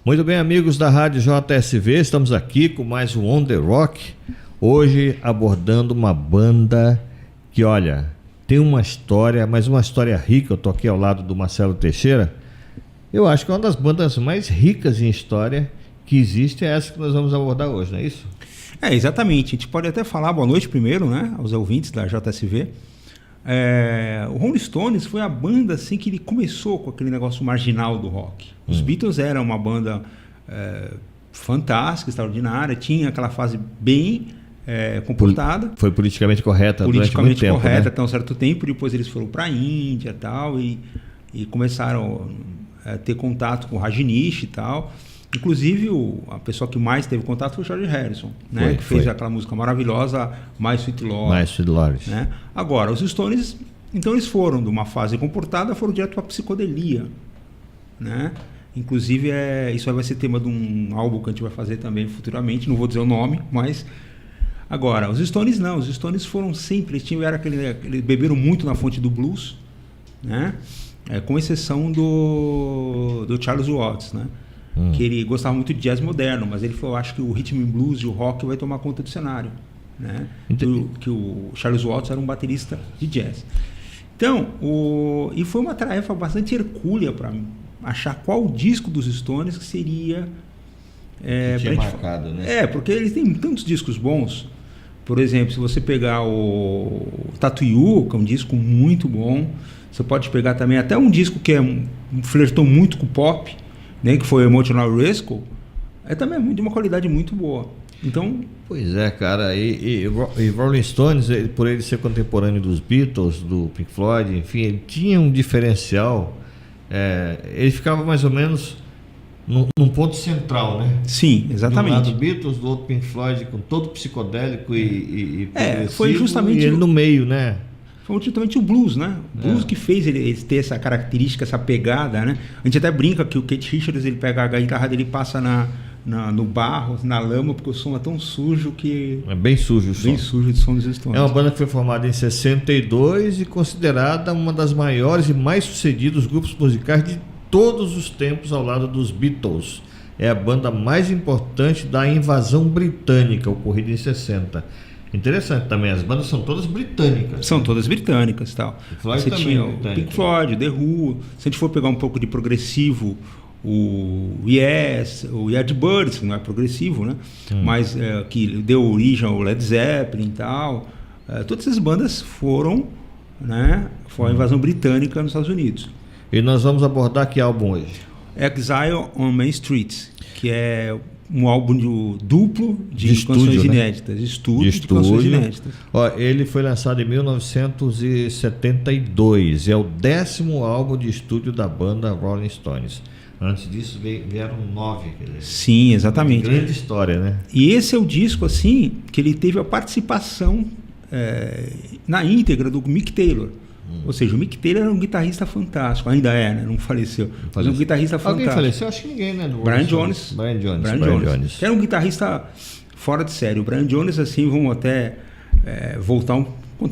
Muito bem, amigos da Rádio JSV, estamos aqui com mais um On The Rock, hoje abordando uma banda que, olha, tem uma história, mas uma história rica. Eu estou aqui ao lado do Marcelo Teixeira. Eu acho que é uma das bandas mais ricas em história que existe, é essa que nós vamos abordar hoje, não é isso? É, exatamente. A gente pode até falar boa noite primeiro, né, aos ouvintes da JSV. O Rolling Stones foi a banda assim que ele começou com aquele negócio marginal do rock. Os Beatles eram uma banda fantástica, extraordinária, tinha aquela fase bem comportada. Foi politicamente correta durante muito tempo, correta, né? até um certo tempo. Depois eles foram para a Índia tal, e começaram a ter contato com o Rajneesh e tal. Inclusive, a pessoa que mais teve contato foi o George Harrison, né? Que fez aquela música maravilhosa, My Sweet Lord. My Sweet Lord. Né? Agora, os Stones, então eles foram de uma fase comportada, foram direto para a psicodelia, né? Inclusive, isso aí vai ser tema de um álbum que a gente vai fazer também futuramente, não vou dizer o nome, mas... Agora, os Stones não, os Stones foram sempre, eles beberam muito na fonte do blues, né? Com exceção do Charles Watts, né? Que ele gostava muito de jazz moderno, mas ele falou, acho que o rhythm and blues e o rock vai tomar conta do cenário, né? Que o Charles Watts era um baterista de jazz. Então, e foi uma tarefa bastante hercúlea para achar qual disco dos Stones que seria... tinha marcado, né? Porque eles têm tantos discos bons. Por exemplo, se você pegar o Tattoo You, que é um disco muito bom, você pode pegar também até um disco que flertou muito com o pop, né, que foi o Emotional Rescue, também de uma qualidade muito boa. Então, pois é, cara, e Rolling Stones, por ele ser contemporâneo dos Beatles, do Pink Floyd, enfim, ele tinha um diferencial, ele ficava mais ou menos num ponto central, né? Sim, exatamente. De um lado Beatles, do outro Pink Floyd, com todo psicodélico e foi justamente e ele no meio, né? Foi justamente o blues, né? O blues que fez ele ter essa característica, essa pegada, né? A gente até brinca que o Keith Richards, ele pega a guitarra dele e passa no barro, na lama, porque o som é tão sujo que... É bem sujo o som. Bem sujo de som dos Stones. É uma banda que foi formada em 62 e considerada uma das maiores e mais sucedidos grupos musicais de todos os tempos ao lado dos Beatles. É a banda mais importante da invasão britânica, ocorrida em 60. Interessante também, as bandas são todas britânicas. São todas britânicas, tal. Você tinha o Pink Floyd, The Who. Se a gente for pegar um pouco de progressivo, o Yes, o Yardbirds, que não é progressivo, né? Mas que deu origem ao Led Zeppelin e tal. Todas essas bandas foram, né? Foi a invasão britânica nos Estados Unidos. E nós vamos abordar que álbum hoje? Exile on Main Street, que é um álbum duplo de canções estúdio, inéditas, né? de canções inéditas. Ele foi lançado em 1972, é o 10º álbum de estúdio da banda Rolling Stones. Antes disso vieram 9. Sim, exatamente. Uma grande história, né? E esse é o disco assim que ele teve a participação na íntegra do Mick Taylor. Ou seja, o Mick Taylor era um guitarrista fantástico, ainda né? Não faleceu. Mas um guitarrista fantástico. Alguém faleceu? Acho que ninguém, né? Brian Jones. Era um guitarrista fora de série. O Brian Jones, assim, vamos até contar um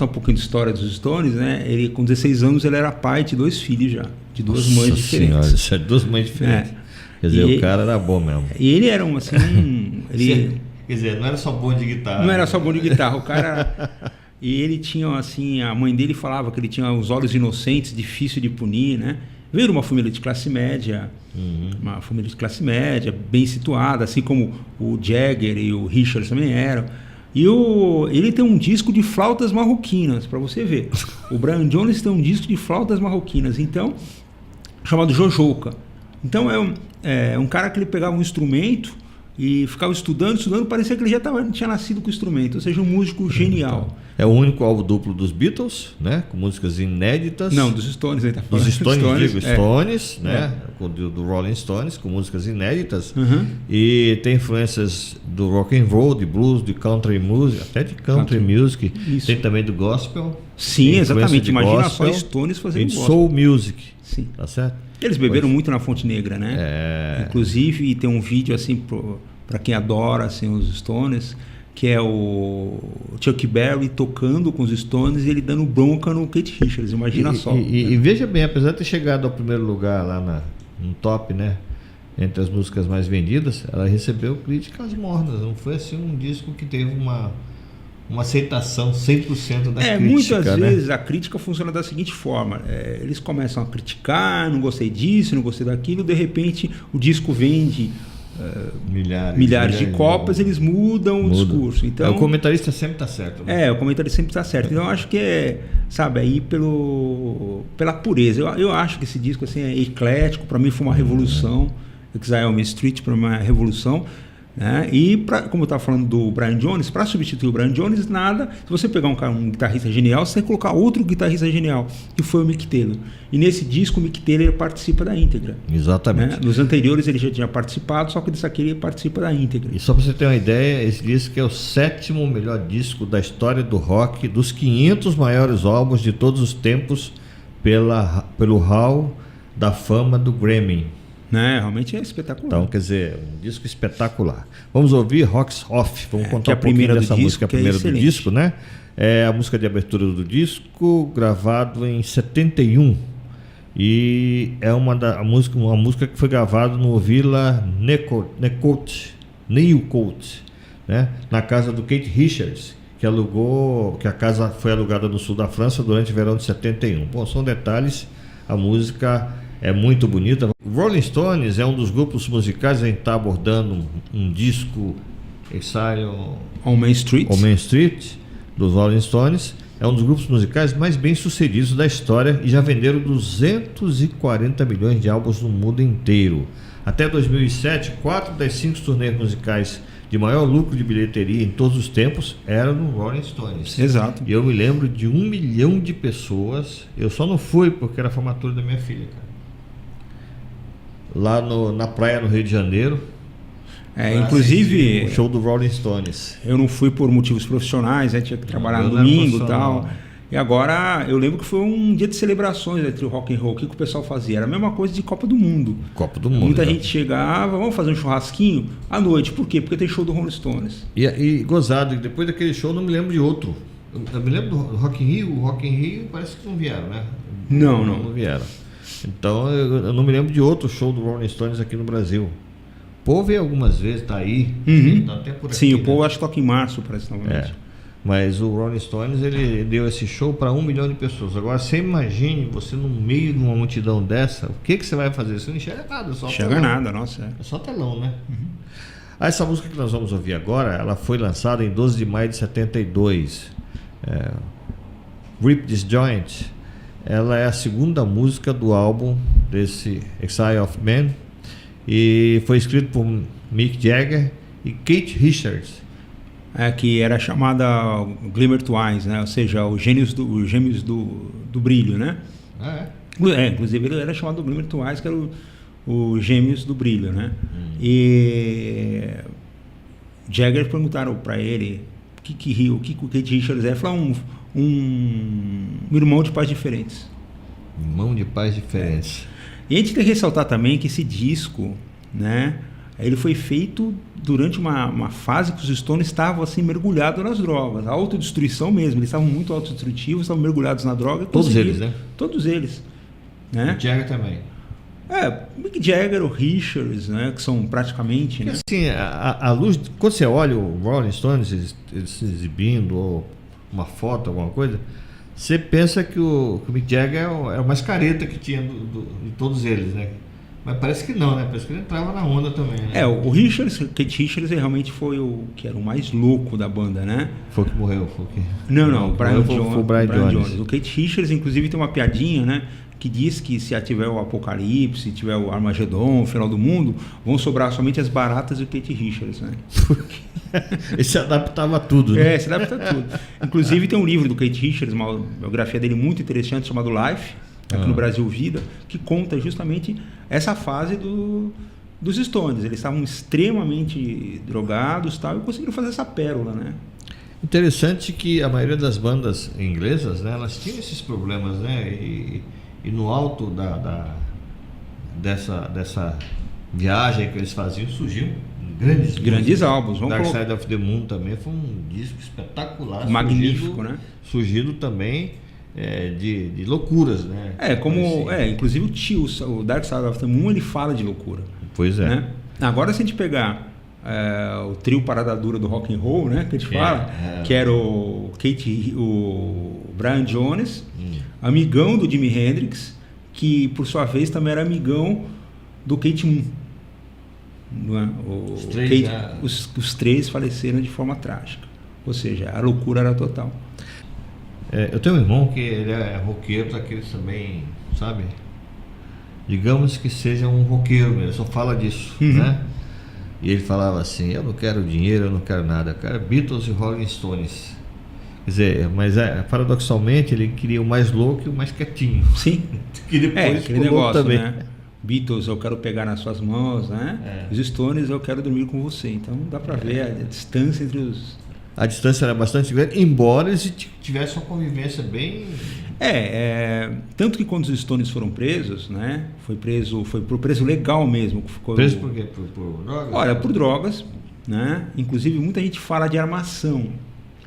pouquinho de história dos Stones, né? Ele, com 16 anos, ele era pai de 2 filhos já, de 2 mães diferentes. Senhora, 2 mães diferentes. Quer dizer, o cara era bom mesmo. E ele era assim... Quer dizer, não era só bom de guitarra. Não era só bom de guitarra, o cara... E ele tinha, assim, a mãe dele falava que ele tinha os olhos inocentes, difícil de punir, né? Veio de uma família de classe média, uma família de classe média, bem situada, assim como o Jagger e o Richards também eram. E ele tem um disco de flautas marroquinas, para você ver. O Brian Jones tem um disco de flautas marroquinas, então, chamado Jojoka. Então, é um cara que ele pegava um instrumento e ficava estudando, parecia que ele já tinha nascido com o instrumento, ou seja, um músico genial. É o único álbum duplo dos Beatles, né? Com músicas inéditas. Não, dos Stones, ele tá falando. Dos Stones, né? Do Rolling Stones, com músicas inéditas. E tem influências do rock and roll, de blues, de country music, até de country music. Isso. Tem também do gospel. Sim, exatamente. Imagina só Stones fazendo gospel. Soul music. Sim. Tá certo? Eles beberam muito na Fonte Negra, né? Inclusive, tem um vídeo assim para quem adora assim, os Stones, que é o Chuck Berry tocando com os Stones e ele dando bronca no Keith Richards, imagina só. E veja bem, apesar de ter chegado ao primeiro lugar lá no top, né? entre as músicas mais vendidas, ela recebeu críticas mornas. Não foi assim um disco que teve uma aceitação 100% da crítica. Muitas né? vezes a crítica funciona da seguinte forma: eles começam a criticar, não gostei disso, não gostei daquilo, de repente o disco vende milhares de cópias, eles mudam o discurso. Então, o comentarista sempre está certo. Né? O comentarista sempre está certo. Então eu acho que sabe, aí pela pureza. Eu acho que esse disco assim, é eclético, para mim foi uma revolução. Exile on the Street para uma revolução. Né? E como eu estava falando do Brian Jones, para substituir o Brian Jones, nada. Se você pegar um guitarrista genial, você tem que colocar outro guitarrista genial, que foi o Mick Taylor. E nesse disco o Mick Taylor participa da íntegra. Exatamente. Né? Nos anteriores ele já tinha participado, só que desse aqui ele participa da íntegra. E só para você ter uma ideia, esse disco é o 7º melhor disco da história do rock, dos 500 maiores álbuns de todos os tempos, pelo Hall da Fama do Grammy. Né? Realmente é espetacular. Então, quer dizer, um disco espetacular. Vamos ouvir Rocks Off. Vamos contar um pouquinho dessa música, a primeira do disco, né? É a música de abertura do disco, gravado em 71. E é uma música que foi gravada no Villa Newcote, né? Na casa do Keith Richards, que a casa foi alugada no sul da França durante o verão de 71. Bom, são detalhes, a música é muito bonita. Rolling Stones é um dos grupos musicais, a gente está abordando um disco Exile on Main Street, dos Rolling Stones. É um dos grupos musicais mais bem sucedidos da história e já venderam 240 milhões de álbuns no mundo inteiro. Até 2007, 4 das 5 turnês musicais de maior lucro de bilheteria em todos os tempos eram no Rolling Stones. Exato. E eu me lembro de 1 milhão de pessoas. Eu só não fui porque era a formatura da minha filha, cara. Lá na praia, no Rio de Janeiro. Inclusive o show do Rolling Stones. Eu não fui por motivos profissionais, tinha que trabalhar no domingo e tal. E agora eu lembro que foi um dia de celebrações entre o rock and roll. O que o pessoal fazia? Era a mesma coisa de Copa do Mundo. Muita gente chegava, vamos fazer um churrasquinho à noite. Por quê? Porque tem show do Rolling Stones. E gozado, depois daquele show não me lembro de outro. Eu me lembro do Rock in Rio. O Rock in Rio parece que não vieram, né? Não vieram. Então eu não me lembro de outro show do Rolling Stones aqui no Brasil. O Paul veio algumas vezes, tá aí. Uhum. Tá até por aqui, sim, o Paul acho que toca em março, parece, novamente. Mas o Rolling Stones, ele deu esse show para 1 milhão de pessoas. Agora você imagine você no meio de uma multidão dessa, o que você vai fazer? Você não enxerga nada, só enxerga nada, nossa. É só telão, né? Uhum. Essa música que nós vamos ouvir agora, ela foi lançada em 12 de maio de 72. Rip This Joint. Ela é a segunda música do álbum desse Exile of Man e foi escrito por Mick Jagger e Keith Richards. Que era chamada Glimmer Twins, né? Ou seja, os gêmeos do brilho, né? Inclusive ele era chamado Glimmer Twins, que era os gêmeos do brilho, né? E Jagger perguntaram para ele o que o Keith Richards é. Ele falou um irmão de pais diferentes. Irmão de pais diferentes. E a gente tem que ressaltar também que esse disco, né, ele foi feito durante uma fase que os Stones estavam assim mergulhados nas drogas, a autodestruição mesmo. Eles estavam muito autodestrutivos, estavam mergulhados na droga. Todos eles, né? Todos eles. Né? O Jagger também. Mick Jagger, o Richards, né, que são praticamente... Porque, né? Assim, a luz... Quando você olha o Rolling Stones eles se exibindo, ou uma foto, alguma coisa, você pensa que o Mick Jagger é o mais careta que tinha de todos eles, né? Mas parece que não, né? Parece que ele entrava na onda também, né? O Richards, Keith Richards realmente foi o que era o mais louco da banda, né? Foi o que morreu, foi o que... Não, o Brian Brian Jones. O Keith Richards, inclusive, tem uma piadinha, né? Que diz que se tiver o apocalipse, se tiver o Armagedon, o final do mundo, vão sobrar somente as baratas do Keith Richards, né? Ele se adaptava a tudo, né? Se adapta a tudo. Inclusive tem um livro do Keith Richards, uma biografia dele muito interessante, chamado Life, aqui no Brasil Vida, que conta justamente essa fase dos Stones. Eles estavam extremamente drogados, tal, e conseguiram fazer essa pérola, né? Interessante que a maioria das bandas inglesas, né, elas tinham esses problemas, né? E no alto dessa viagem que eles faziam, surgiu grandes álbuns. Dark Side of the Moon também foi um disco espetacular. Magnífico, né? Surgido também de loucuras, né? Inclusive o Dark Side of the Moon, ele fala de loucura. Pois é. Né? Agora, se a gente pegar o trio Parada Dura do rock and roll, né, que a gente fala, que era o Brian Jones, amigão do Jimi Hendrix, que por sua vez também era amigão do Keith Moon. Não é? Os três faleceram de forma trágica. Ou seja, a loucura era total. Eu tenho um irmão que ele é roqueiro, daqueles também, sabe? Digamos que seja um roqueiro mesmo, só fala disso, né? E ele falava assim: eu não quero dinheiro, eu não quero nada, eu quero Beatles e Rolling Stones. Quer dizer, mas paradoxalmente ele queria o mais louco e o mais quietinho. Sim. Que depois aquele negócio, também. Né? Beatles, eu quero pegar nas suas mãos, né? Os Stones, eu quero dormir com você. Então dá pra ver a distância entre os... A distância era bastante grande, embora eles tivessem uma convivência bem... Tanto que quando os Stones foram presos, né? Foi por preso legal mesmo. Preso por quê? Por drogas? Olha, por drogas, né? Inclusive muita gente fala de armação,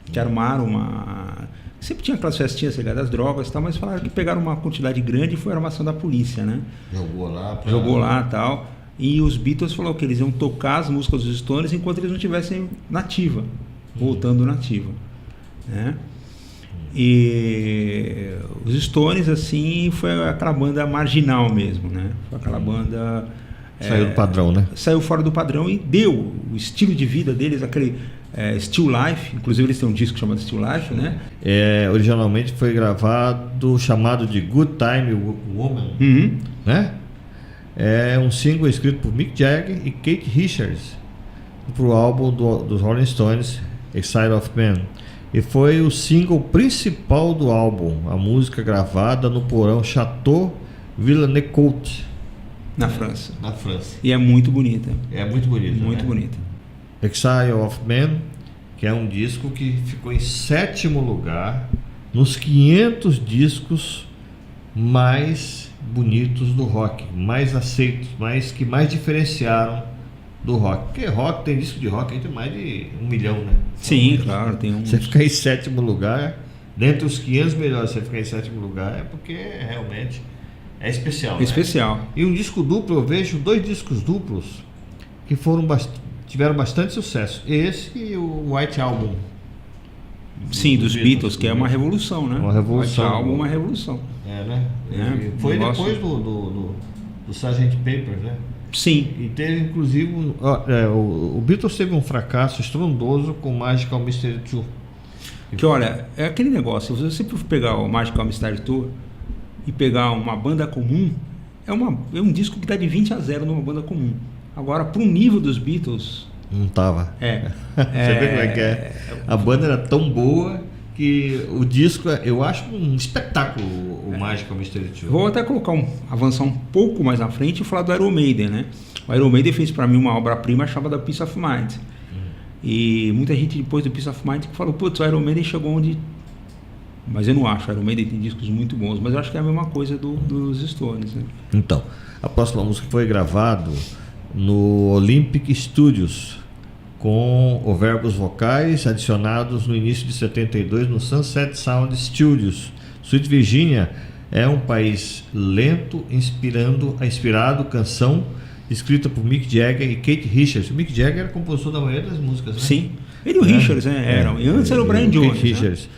que armaram uma... Sempre tinha aquelas festinhas ligadas às drogas e tal, mas falaram que pegaram uma quantidade grande e foi a armação da polícia, né? Jogou lá e tal. E os Beatles falaram que eles iam tocar as músicas dos Stones enquanto eles não estivessem nativa, voltando nativa, né? E os Stones, assim, foi aquela banda marginal mesmo, né? Foi aquela banda... Saiu do padrão, né? Saiu fora do padrão e deu o estilo de vida deles, aquele Still Life. Inclusive eles têm um disco chamado Still Life, né? Originalmente foi gravado, chamado de Good Time Woman, né? É um single escrito por Mick Jagger e Keith Richards para o álbum dos Rolling Stones, Exile of Man. E foi o single principal do álbum, a música gravada no porão Chateau Villeneuve, na França. Na França. E é muito bonita. Muito bonita. Exile of Man, que é um disco que ficou em 7º lugar nos 500 discos mais bonitos do rock, mais aceitos, que mais diferenciaram do rock. Porque rock, tem disco de rock aí tem mais de 1 milhão, né? Sim, claro, tem um. Você ficar em 7º lugar, dentre os 500 melhores, você ficar em 7º lugar, é porque realmente é especial. Especial. E um disco duplo, eu vejo 2 discos duplos que tiveram bastante sucesso. Esse e o White Album. Sim, dos Beatles, que é uma revolução, né? Uma revolução. White Album é uma revolução. Né? Foi depois do Sgt. Pepper, né? Sim. E teve, inclusive, o Beatles teve um fracasso estrondoso com o Magical Mystery Tour. Que olha, é aquele negócio, se você pegar o Magical Mystery Tour e pegar uma banda comum, é um disco que dá de 20-0 numa banda comum. Agora, para o nível dos Beatles... Não tava. Você vê como é que é? A banda era tão boa que o disco, eu acho um espetáculo, o Magical Mystery Tour. Vou até avançar um pouco mais na frente e falar do Iron Maiden, né? O Iron Maiden fez para mim uma obra-prima chamada Peace of Mind. E muita gente depois do Peace of Mind falou, putz, o Iron Maiden chegou onde... Mas eu não acho, o Iron Maiden tem discos muito bons, mas eu acho que é a mesma coisa dos Stones, né? Então, a próxima música foi gravada no Olympic Studios, com verbos vocais adicionados no início de 72 no Sunset Sound Studios. Sweet Virginia é um país lento, inspirado canção escrita por Mick Jagger e Keith Richards. O Mick Jagger era compositor da maioria das músicas, né? Sim, ele e o Richards eram. E antes era o Brian Jones. Keith Richards.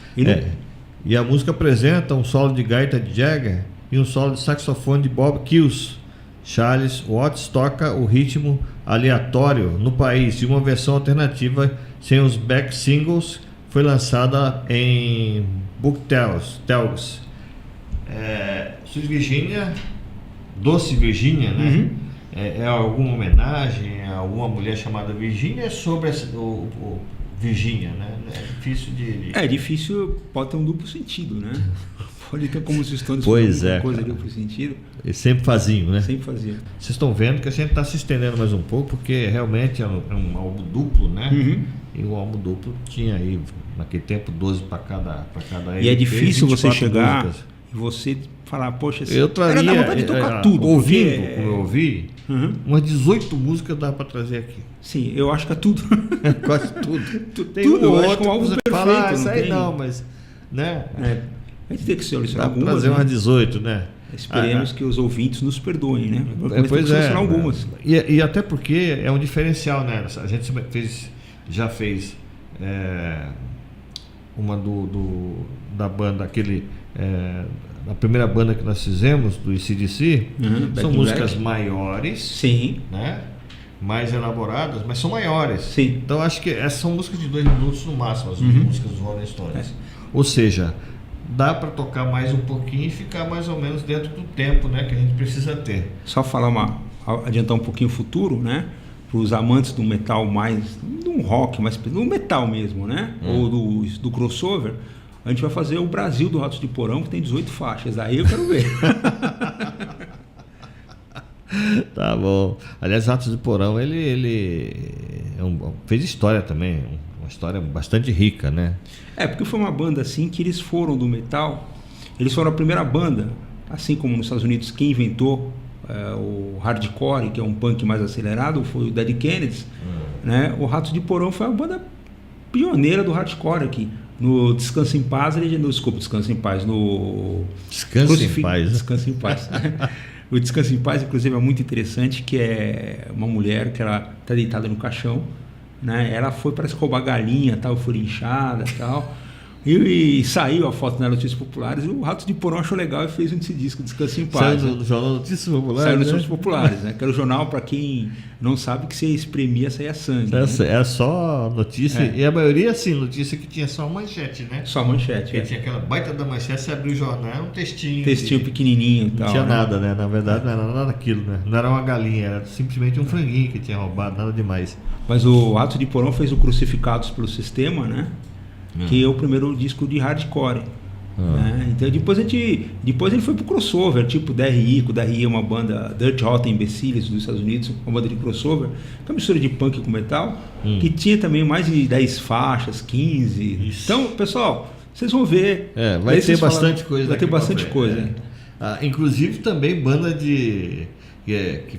E a música apresenta um solo de gaita de Jagger e um solo de saxofone de Bob Kills. Charles Watts toca o ritmo aleatório no país e uma versão alternativa sem os back singles foi lançada em Booktales. Sweet Virginia, Doce Virginia, né? É alguma homenagem a alguma mulher chamada Virginia? É sobre o Virginia, né? É difícil de... É difícil, pode ter um duplo sentido, né? Pode ter como os Stones coisa duplo sentido. E sempre faziam, né? Sempre fazia. Vocês estão vendo que a gente está se estendendo mais um pouco, porque realmente é um álbum duplo, né? E o álbum duplo tinha aí, naquele tempo, 12 para cada E é difícil você chegar e você falar, poxa, eu traria, dá vontade de tocar tudo. Ouvindo, como eu ouvi, umas 18 músicas dá para trazer aqui. Sim, eu acho que é tudo. Quase tudo. Tem tudo, eu acho que é um álbum perfeito. Fala, isso aí não, mas... né? A gente tem que selecionar algumas. Dá para trazer umas 18, né? Esperemos que os ouvintes nos perdoem, né? Pois é. Algumas. E até porque é um diferencial, né? A gente já fez uma da banda, a primeira banda que nós fizemos, do AC/DC, são músicas maiores, sim, né? Mais elaboradas, mas são maiores. Sim. Então acho que essas são músicas de 2 minutos no máximo, as músicas dos Rolling Stones. Ou seja, dá para tocar mais um pouquinho e ficar mais ou menos dentro do tempo, né, que a gente precisa ter. Só adiantar um pouquinho o futuro, né? Para os amantes do metal mais, do rock, mais do metal mesmo, né? Ou do crossover, a gente vai fazer o Brasil do Ratos de Porão, que tem 18 faixas. Aí eu quero ver. Tá bom. Aliás, Ratos de Porão, ele fez história também, uma história bastante rica, né? Porque foi uma banda assim que eles foram do metal, eles foram a primeira banda, assim como nos Estados Unidos, quem inventou o hardcore, que é um punk mais acelerado, foi o Dead Kennedys, né? O Ratos de Porão foi a banda pioneira do hardcore aqui. No Descansa em Paz, Descansa em Paz, no... Descansa em Paz. Descansa em Paz. O Descansa em Paz, inclusive, é muito interessante, que é uma mulher que ela está deitada no caixão, né? Ela foi para roubar galinha, tal, foi linchada e tal. E saiu a foto nas Notícias Populares, e o Ratos de Porão achou legal e fez esse disco, Descansa em Paz. Saiu no jornal Notícias Populares? Saiu nas Notícias Populares, né? Que era o jornal, para quem não sabe, que você espremia, saía sangue. É só notícia, e a maioria, assim, notícia que tinha só manchete, né? Só manchete, Porque tinha aquela baita da manchete, você abriu o jornal, era um textinho. Textinho pequenininho e tal. Não tinha nada, né? Na verdade, não era nada daquilo, né? Não era uma galinha, era simplesmente um franguinho que tinha roubado, nada demais. Mas o Ratos de Porão fez o Crucificados pelo Sistema, né? Que é o primeiro disco de hardcore. Né? Então depois ele foi pro crossover, tipo DRI, que o DRI é uma banda, Dirt Rotten Imbeciles dos Estados Unidos, uma banda de crossover, que é uma mistura de punk com metal, que tinha também mais de 10 faixas, 15. Isso. Então, pessoal, vocês vão ver. Vai ter bastante coisa. Vai ter bastante coisa. Inclusive também banda que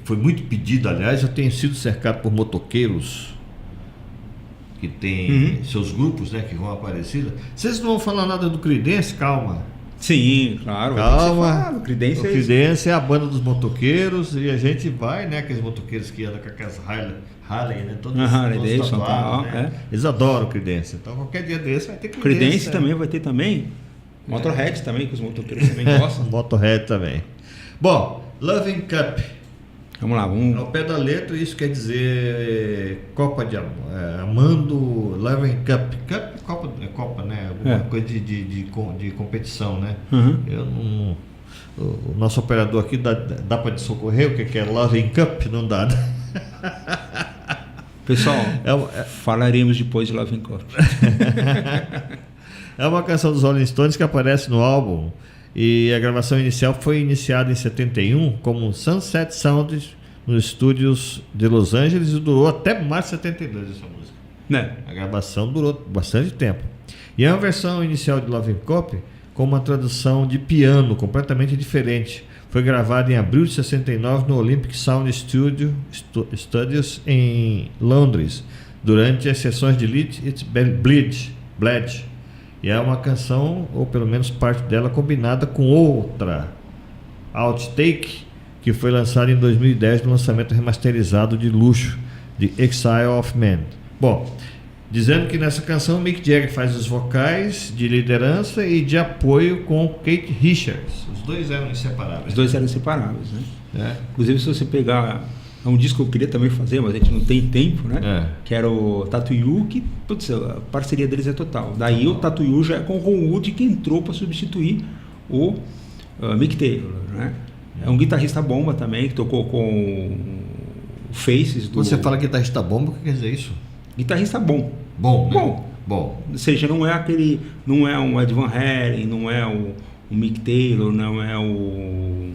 foi muito pedida, aliás, eu tenho sido cercado por motoqueiros que tem seus grupos, né, que vão aparecendo. Vocês não vão falar nada do Creedence? Calma. Sim, claro. Calma. O Creedence é a banda dos motoqueiros e a gente vai, né, aqueles motoqueiros que andam com aquelas Harley, né, todos tatuados, né? Eles adoram o Creedence. Então qualquer dia desse vai ter Creedence também vai ter também. Motorhead também, que os motoqueiros também gostam. Motorhead também. Bom, Loving Cup. Vamos lá, Ao pé da letra, isso quer dizer Copa de Amando, Loving Cup. Copa, né? Alguma coisa de competição, né? O nosso operador aqui dá para socorrer o que é Loving Cup? Não dá. Pessoal, falaremos depois de Loving Cup. É uma canção dos Rolling Stones que aparece no álbum. E a gravação inicial foi iniciada em 71 como Sunset Sound nos estúdios de Los Angeles e durou até março de 72 essa música. A gravação durou bastante tempo. E é uma versão inicial de Loving Cup com uma tradução de piano completamente diferente. Foi gravada em abril de 69 no Olympic Sound Studios em Londres, durante as sessões de Let It Bleed. E é uma canção, ou pelo menos parte dela, combinada com outra outtake que foi lançada em 2010 no lançamento remasterizado de luxo de Exile of Man. Bom, dizendo que nessa canção Mick Jagger faz os vocais de liderança e de apoio com Keith Richards. Os dois eram inseparáveis. Né? Inclusive, se você pegar... É um disco que eu queria também fazer, mas a gente não tem tempo, né? Que era o Tattoo You, que a parceria deles é total. Daí o Tattoo You já é com o Ron Wood, que entrou para substituir o Mick Taylor, né? É um guitarrista bomba também, que tocou com o Faces do... Quando você fala guitarrista bomba, o que quer dizer isso? Guitarrista bom. Bom. Ou seja, não é um Ed Van Halen, não é o Mick Taylor, não é o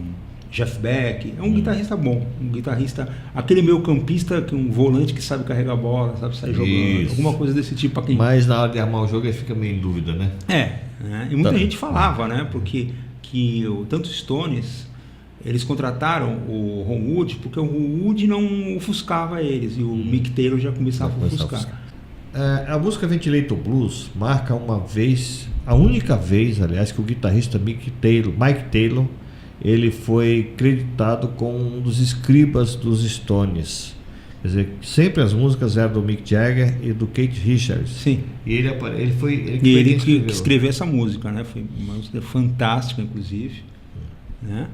Jeff Beck, é um guitarrista bom, aquele meio campista, que um volante que sabe carregar a bola, sabe sair jogando, alguma coisa desse tipo. Mas na hora de armar o jogo ele fica meio em dúvida, né? E muita gente falava, né, porque tanto Stones, eles contrataram o Ron Wood, porque o Ron Wood não ofuscava eles, e o Mick Taylor já começava a ofuscar. A música Ventilator Blues marca a única vez, aliás, que o guitarrista Mike Taylor ele foi creditado como um dos escribas dos Stones. Quer dizer, sempre as músicas eram do Mick Jagger e do Keith Richards. Sim. E ele que escreveu essa música, né? Foi uma música fantástica, inclusive. Né?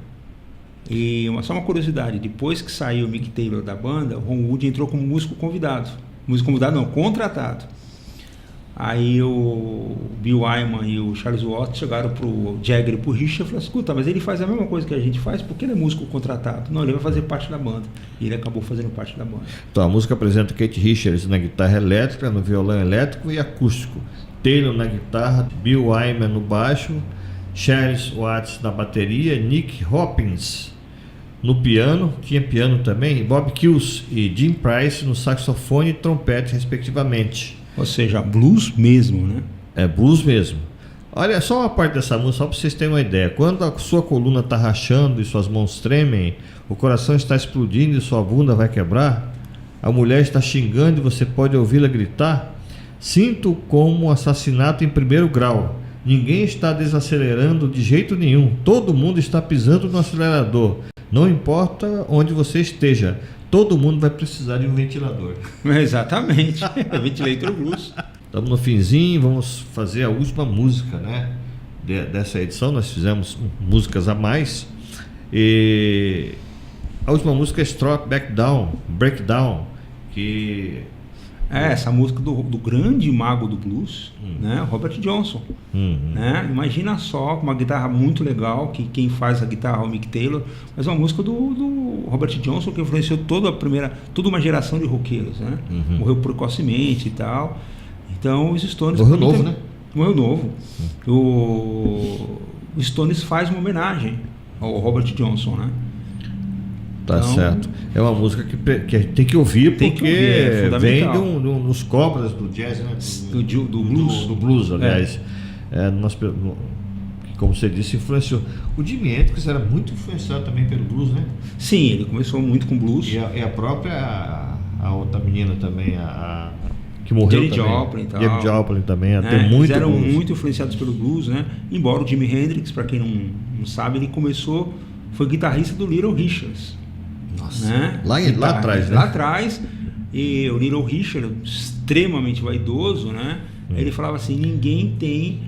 E só uma curiosidade, depois que saiu o Mick Taylor da banda, o Ron Wood entrou como músico convidado. Músico convidado não, contratado. Aí o Bill Wyman e o Charles Watts chegaram pro Jagger e pro Richard e falaram: escuta, mas ele faz a mesma coisa que a gente faz, por que ele é músico contratado? Não, ele vai fazer parte da banda. E ele acabou fazendo parte da banda. Então a música apresenta Keith Richards na guitarra elétrica, no violão elétrico e acústico, Taylor na guitarra, Bill Wyman no baixo, Charles Watts na bateria, Nick Hopkins no piano, tinha piano também, Bob Kills e Jim Price no saxofone e trompete, respectivamente. Ou seja, blues mesmo, né? É blues mesmo. Olha, só uma parte dessa música, só para vocês terem uma ideia. Quando a sua coluna está rachando e suas mãos tremem, o coração está explodindo e sua bunda vai quebrar, a mulher está xingando e você pode ouvi-la gritar, sinto como um assassinato em primeiro grau. Ninguém está desacelerando de jeito nenhum. Todo mundo está pisando no acelerador. Não importa onde você esteja, todo mundo vai precisar de um ventilador. Exatamente, Ventilator Blues. Estamos no finzinho, vamos fazer a última música, né, dessa edição. Nós fizemos músicas a mais. E a última música é Strop Back Down, Breakdown, que... essa música do grande mago do blues, né, Robert Johnson. Né? Imagina só, uma guitarra muito legal, que quem faz a guitarra é o Mick Taylor, mas uma música do Robert Johnson que influenciou toda uma geração de roqueiros, né? Morreu precocemente e tal. Então os Stones... Morreu novo, né? Morreu novo. O Stones faz uma homenagem ao Robert Johnson, né? Tá então, certo. É uma música que a gente tem que ouvir, porque vem dos cobras do jazz, né? Do blues. Do blues, aliás. Como você disse, influenciou. O Jimi Hendrix era muito influenciado também pelo blues, né? Sim, ele começou muito com blues. E a própria a outra menina também, que morreu Janis Joplin, Janis Joplin também, até muito eles eram blues. muito influenciados pelo blues, né? Embora o Jimi Hendrix, para quem não sabe, ele foi guitarrista do Little Richards. Nossa, né? lá atrás, né? Lá atrás, e o Little Richard, extremamente vaidoso, né? Ele falava assim: ninguém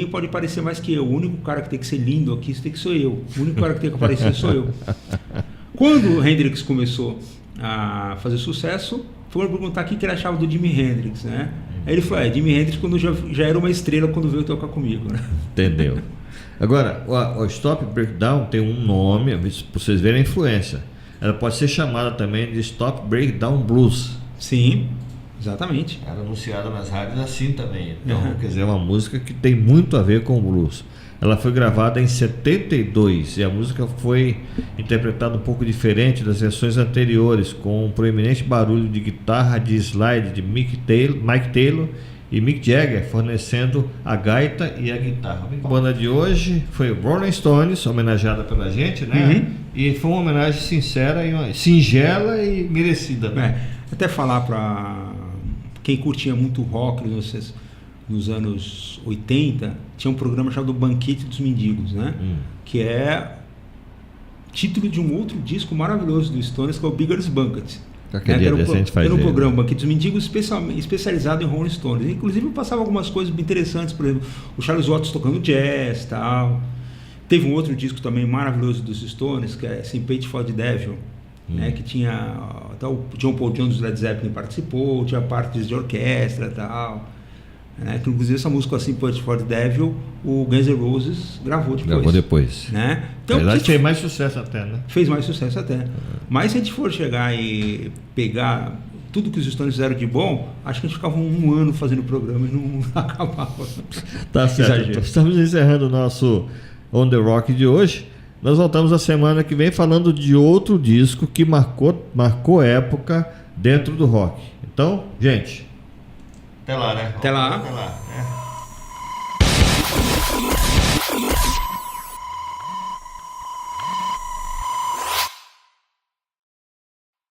pode parecer mais que eu. O único cara que tem que ser lindo aqui tem que ser eu. O único cara que tem que aparecer sou eu. Quando o Hendrix começou a fazer sucesso, foram perguntar o que ele achava do Jimi Hendrix, né? Aí ele falou: Jimi Hendrix quando já era uma estrela quando veio tocar comigo, né? Entendeu? Agora, o Stop Breakdown tem um nome, para vocês verem a influência. Ela pode ser chamada também de Stop Breakdown Blues. Sim, exatamente. Era anunciada nas rádios assim também. Então, quer dizer, é uma música que tem muito a ver com o blues. Ela foi gravada em 72 e a música foi interpretada um pouco diferente das versões anteriores, com um proeminente barulho de guitarra de slide de Mike Taylor e Mick Jagger fornecendo a gaita e a guitarra. A banda de hoje foi o Rolling Stones, homenageada pela gente, né? E foi uma homenagem sincera, singela e merecida, né? Até falar para quem curtia muito rock nos anos 80, tinha um programa chamado Banquete dos Mendigos, né? Que é título de um outro disco maravilhoso do Stones, que é o Beggar's Banquet. Era um programa Banquete dos Mendigos especializado em Rolling Stones. Inclusive eu passava algumas coisas interessantes, por exemplo, o Charles Watts tocando jazz e tal. Teve um outro disco também maravilhoso dos Stones, que é Sympathy for the Devil, né, que tinha até o John Paul Jones do Led Zeppelin participou, tinha partes de orquestra e tal. Né, que inclusive essa música Sympathy for the Devil, o Guns N' Roses gravou depois. Né? Então, na verdade fez mais sucesso até, né? Fez mais sucesso até. Mas se a gente for chegar e pegar tudo que os Stones fizeram de bom, acho que a gente ficava um ano fazendo o programa e não acabava. Tá certo. Então, estamos encerrando o nosso On The Rock de hoje. Nós voltamos a semana que vem falando de outro disco que marcou época dentro do rock. Então, gente, até lá, né? Até lá. Né?